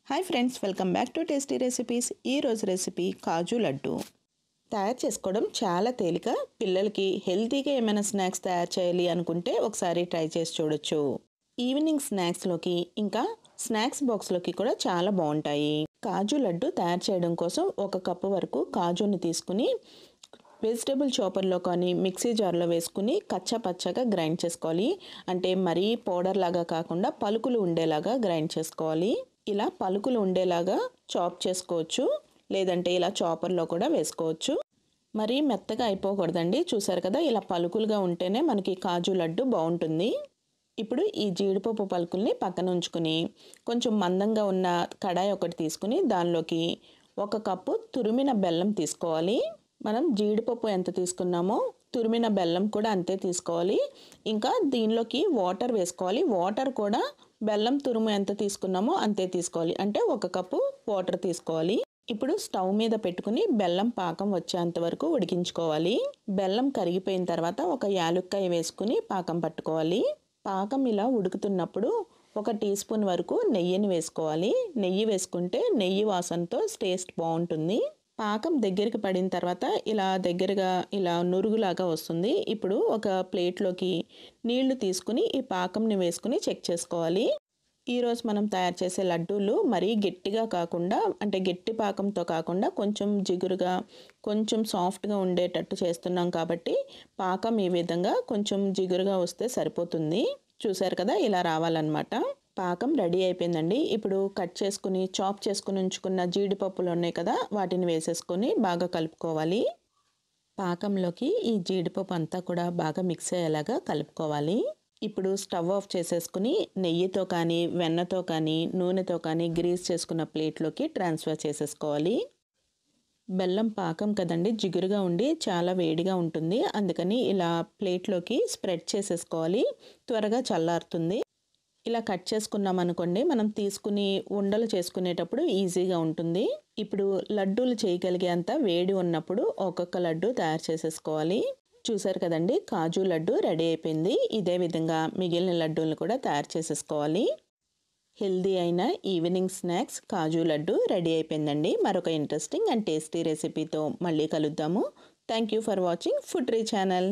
Hi friends, welcome back to tasty recipes. ఈరోజు recipe కాజు లడ్డు. తయారు చేసుకోవడం చాలా తేలిక. పిల్లలకి హెల్తీగా ఏమైనా స్నాక్స్ తయారు చేయాలి అనుకుంటే ఒకసారి ట్రై చేసి చూడొచ్చు. ఈవినింగ్ స్నాక్స్లోకి ఇంకా స్నాక్స్ బాక్స్లోకి కూడా చాలా బాగుంటాయి. కాజు లడ్డు తయారు చేయడం కోసం 1 కప్పు వరకు కాజుని తీసుకుని వెజిటేబుల్ చాపర్లో కానీ మిక్సీ జార్లో వేసుకుని కచ్చా పచ్చగా గ్రైండ్ చేసుకోవాలి. అంటే మరీ పౌడర్ లాగా కాకుండా పలుకులు ఉండేలాగా గ్రైండ్ చేసుకోవాలి. ఇలా పలుకులు ఉండేలాగా చాప్ చేసుకోవచ్చు, లేదంటే ఇలా చాపర్లో కూడా వేసుకోవచ్చు. మరీ మెత్తగా అయిపోకూడదండి. చూసారు కదా, ఇలా పలుకులుగా ఉంటేనే మనకి కాజు లడ్డు బాగుంటుంది. ఇప్పుడు ఈ జీడిపప్పు పలుకుల్ని పక్కన ఉంచుకుని కొంచెం మందంగా ఉన్న కడాయి ఒకటి తీసుకుని దానిలోకి 1 కప్పు తురిమిన బెల్లం తీసుకోవాలి. మనం జీడిపప్పు ఎంత తీసుకున్నామో తురిమిన బెల్లం కూడా అంతే తీసుకోవాలి. ఇంకా దీనిలోకి వాటర్ వేసుకోవాలి. వాటర్ కూడా బెల్లం తురుము ఎంత తీసుకున్నామో అంతే తీసుకోవాలి. అంటే 1 కప్పు వాటర్ తీసుకోవాలి. ఇప్పుడు స్టవ్ మీద పెట్టుకుని బెల్లం పాకం వచ్చేంత వరకు ఉడికించుకోవాలి. బెల్లం కరిగిపోయిన తర్వాత 1 యాలుక్కాయ వేసుకుని పాకం పట్టుకోవాలి. పాకం ఇలా ఉడుకుతున్నప్పుడు 1 టీ స్పూన్ వరకు నెయ్యిని వేసుకోవాలి. నెయ్యి వేసుకుంటే నెయ్యి వాసనతో టేస్ట్ బాగుంటుంది. పాకం దగ్గరికి పడిన తర్వాత ఇలా నురుగులాగా వస్తుంది. ఇప్పుడు ఒక ప్లేట్లోకి నీళ్లు తీసుకుని ఈ పాకంని వేసుకుని చెక్ చేసుకోవాలి. ఈరోజు మనం తయారు చేసే లడ్డూలు మరీ గట్టిగా కాకుండా, అంటే గట్టి పాకంతో కాకుండా కొంచెం జిగురుగా కొంచెం సాఫ్ట్గా ఉండేటట్టు చేస్తున్నాం కాబట్టి పాకం ఈ విధంగా కొంచెం జిగురుగా వస్తే సరిపోతుంది. చూసారు కదా, ఇలా రావాలన్నమాట. పాకం రెడీ అయిపోయిందండి. ఇప్పుడు కట్ చేసుకుని చాప్ చేసుకుని ఉంచుకున్న జీడిపప్పులు ఉన్నాయి కదా, వాటిని వేసేసుకొని బాగా కలుపుకోవాలి. పాకంలోకి ఈ జీడిపప్పు అంతా కూడా బాగా మిక్స్ అయ్యేలాగా కలుపుకోవాలి. ఇప్పుడు స్టవ్ ఆఫ్ చేసేసుకుని నెయ్యితో కానీ వెన్నతో కానీ నూనెతో కానీ గ్రీస్ చేసుకున్న ప్లేట్లోకి ట్రాన్స్ఫర్ చేసేసుకోవాలి. బెల్లం పాకం కదండి, జిగురుగా ఉండి చాలా వేడిగా ఉంటుంది. అందుకని ఇలా ప్లేట్లోకి స్ప్రెడ్ చేసేసుకోవాలి. త్వరగా చల్లారుతుంది. ఇలా కట్ చేసుకున్నాం అనుకోండి, మనం తీసుకుని ఉండలు చేసుకునేటప్పుడు ఈజీగా ఉంటుంది. ఇప్పుడు లడ్డూలు చేయగలిగేంత వేడి ఉన్నప్పుడు ఒక్కొక్క లడ్డు తయారు చేసేసుకోవాలి. చూసారు కదండి, కాజు లడ్డు రెడీ అయిపోయింది. ఇదే విధంగా మిగిలిన లడ్డూలను కూడా తయారు చేసేసుకోవాలి. హెల్దీ అయిన ఈవినింగ్ స్నాక్స్ కాజు లడ్డు రెడీ అయిపోయిందండి. మరొక ఇంట్రెస్టింగ్ అండ్ టేస్టీ రెసిపీతో మళ్ళీ కలుద్దాము. Thank you for watching food tree channel.